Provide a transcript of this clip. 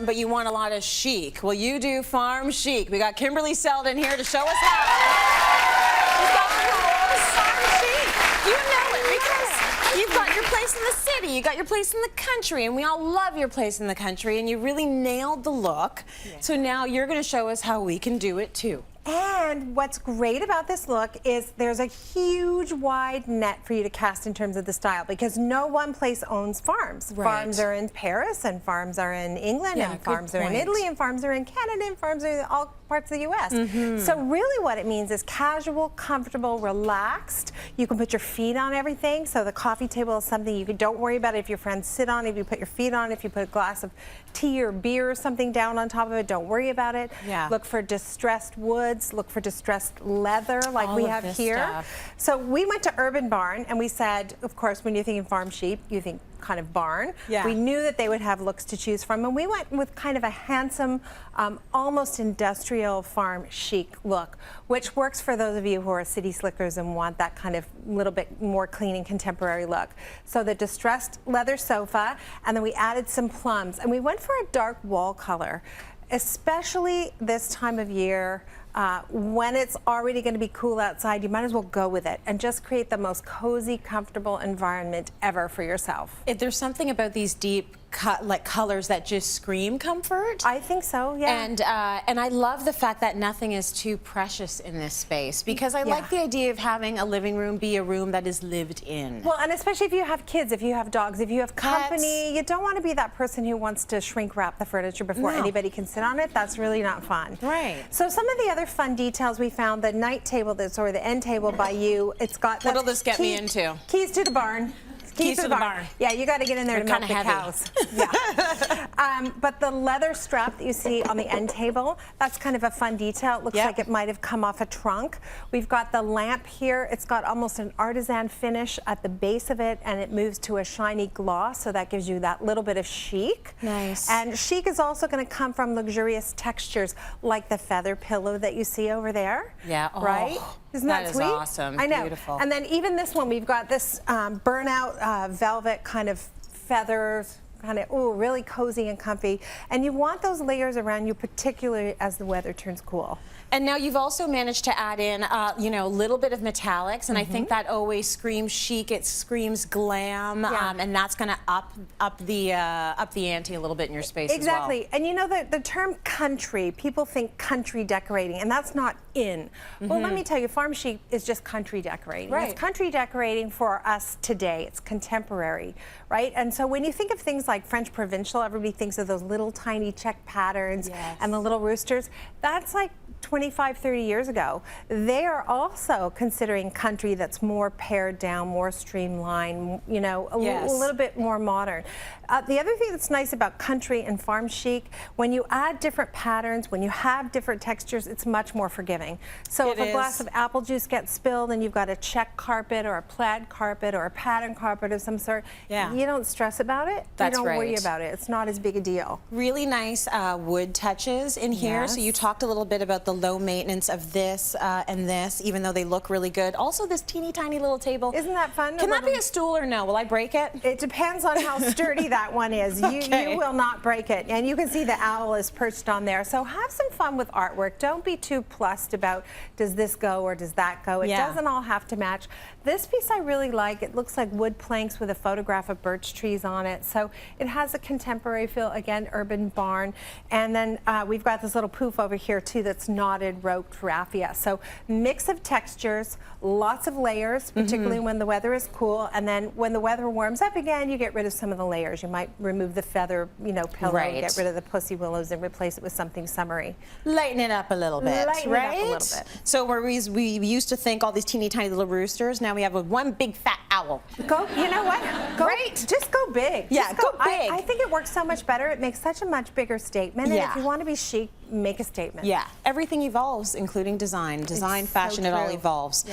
farm, but you want a lot of chic. Well, you do farm chic. We got Kimberley Seldon here to show us how. She's got farm chic. You know it because you've got your place in the city, you got your place in the country, and we all love your place in the country, and you really nailed the look. Yeah. So now you're going to show us how we can do it too. And what's great about this look is there's a huge wide net for you to cast in terms of the style, because no one place owns farms. Right. Farms are in Paris, and farms are in England, and farms are in Italy, and farms are in Canada, and farms are in all parts of the U.S. So really what it means is casual, comfortable, relaxed. You can put your feet on everything. So the coffee table is something you don't worry about if your friends sit on, if you put your feet on, if you put a glass of tea or beer or something down on top of it, don't worry about it. Yeah. Look for distressed woods, look for distressed leather like we have here. So we went to Urban Barn and we said, of course, when you're thinking farm sheep, you think kind of barn. Yeah. We knew that they would have looks to choose from, and we went with kind of a handsome, almost industrial farm chic look, which works for those of you who are city slickers and want that kind of little bit more clean and contemporary look. So the distressed leather sofa, and then we added some plums, and we went for a dark wall color, especially this time of year. When it's already going to be cool outside, you might as well go with it and just create the most cozy, comfortable environment ever for yourself. If there's something about these deep colors that just scream comfort. I think so, yeah. And I love the fact that nothing is too precious in this space, because I like the idea of having a living room be a room that is lived in. Well, and especially if you have kids, if you have dogs, if you have company, you don't want to be that person who wants to shrink wrap the furniture before anybody can sit on it. That's really not fun. Right. So some of the other fun details we found, the night table or the end table by you, it's got what'll this get me into? Keys to the barn. Keys to the barn. Yeah, you got to get in there to milk the cows. Yeah. But the leather strap that you see on the end table, that's kind of a fun detail. It looks like it might have come off a trunk. We've got the lamp here. It's got almost an artisan finish at the base of it, and it moves to a shiny gloss, so that gives you that little bit of chic. Nice. And chic is also going to come from luxurious textures, like the feather pillow that you see over there. Yeah. Right? Isn't that sweet? Awesome. I know. Beautiful. And then even this one, we've got this burnout velvet kind of feathers, kind of, really cozy and comfy. And you want those layers around you, particularly as the weather turns cool. And now you've also managed to add in, you know, a little bit of metallics, and I think that always screams chic. It screams glam, and that's going to up the ante a little bit in your space as well. Exactly. And you know, the term country, people think country decorating, and that's not in. Well, let me tell you, farm chic is just country decorating. Right. It's country decorating for us today. It's contemporary, right? And so when you think of things like French provincial, everybody thinks of those little tiny check patterns and the little roosters. That's like 25, 30 years ago. They are also considering country that's more pared down, more streamlined, you know, a little bit more modern. The other thing that's nice about country and farm chic, when you add different patterns, when you have different textures, it's much more forgiving. So if a glass of apple juice gets spilled and you've got a check carpet or a plaid carpet or a pattern carpet of some sort, you don't stress about it. That's you don't worry about it. It's not as big a deal. Really nice wood touches in here. So you talked a little bit about the low maintenance of this and this, even though they look really good. Also, this teeny tiny little table. Isn't that fun? Can that be a stool or no? Will I break it? It depends on how sturdy that one is. You will not break it. And you can see the owl is perched on there. So have some fun with artwork. Don't be too plussed about does this go or does that go. It doesn't all have to match. This piece I really like. It looks like wood planks with a photograph of birch trees on it. So it has a contemporary feel. Again, Urban Barn. And then we've got this little poof over here too that's knotted roped raffia. So mix of textures, lots of layers, particularly when the weather is cool. And then when the weather warms up again, you get rid of some of the layers. You might remove the feather, you know, pillow, get rid of the pussy willows, and replace it with something summery. Lighten it up a little bit, Lighten it up a little bit. So we used to think all these teeny tiny little roosters. Now we have one big fat owl. Go, you know what? Go, just go big. Yeah, go big. I think it works so much better. It makes such a much bigger statement. And if you want to be chic, make a statement. Yeah, everything evolves, including design. Design, fashion, it all evolves.